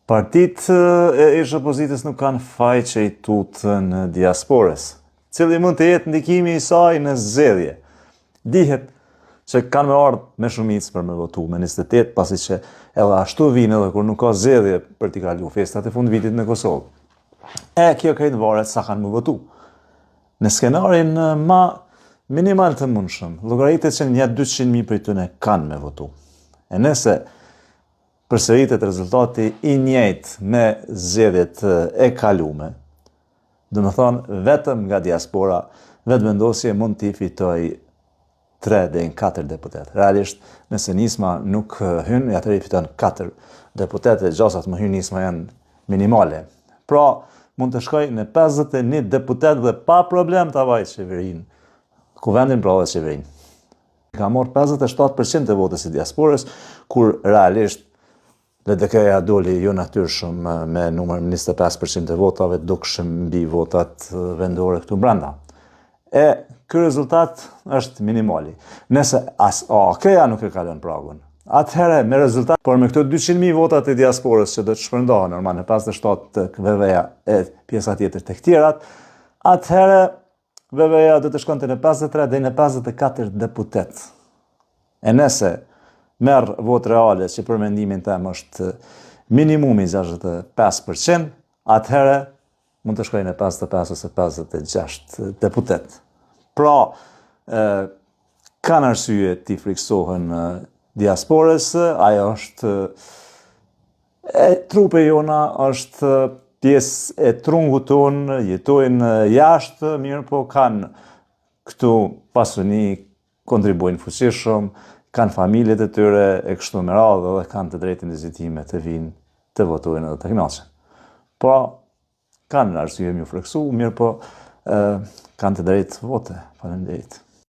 Partitë e ish opozitës nuk kanë faj që i tutën diasporës, cili mund të jetë ndikimi i saj në zgjedhje. Dihet që kanë me ardhë me shumicë për me votu, me 28, pasi që edhe ashtu vinë edhe kur nuk ka zgjedhje për t'i kalu festat e fund vitit në Kosovë. Kjo krejt varet sa kanë me votu. Në skenarin ma minimal të mundshëm, llogaritet që një 200.000 për tyne kanë me votu. E nëse përsëritet rezultati i njëjtë me zgjedhjet e kalume, do të thonë vetëm nga diaspora, vetëvendosje mund t'i fitoj 3 deri në 4 deputet. Realisht, nëse nisma nuk hyn, atëherë i fiton 4 deputet, gjasat më hyn nisma janë minimale. Pra, mund të shkoj në 51 deputet dhe pa problem të avaj qeverinë, kuvendin pra dhe qeverinë. Ka marrë 57% e votës i diasporës, kur realisht LDK-ja doli jo natyrshëm me numër 25% e votave, dukshëm mbi votat vendore këtu brenda. Ky rezultat është minimali. Nëse AK-ja nuk e kalon pragun, atëherë me rezultat, por me këto 200.000 votat e diasporës që do të shpërndahen normal në 57 të VV-ja e pjesa tjetër të tjerat, atëherë VV-ja do të shkonte në 53 dhe në 54 deputet. E nëse merr votë reale që për mendimin tim është minimumi 65%, atëherë mund të shkojë në 55 ose 56 deputet. Pra, kanë arsye t'i friksohen diasporës, ajo është trupe jona, është pjesë e trungut tonë, jetojnë jashtë, mirë po kanë këtu pasuni, kontribuojnë fuqishëm, kanë familjet e tyre e kështu me radhë dhe kanë të drejtën e vizitime të vinë të votojnë edhe të kënaqen. Po, kanë arsye më friksu, mirë po kanë të drejtë vote. Faleminderit.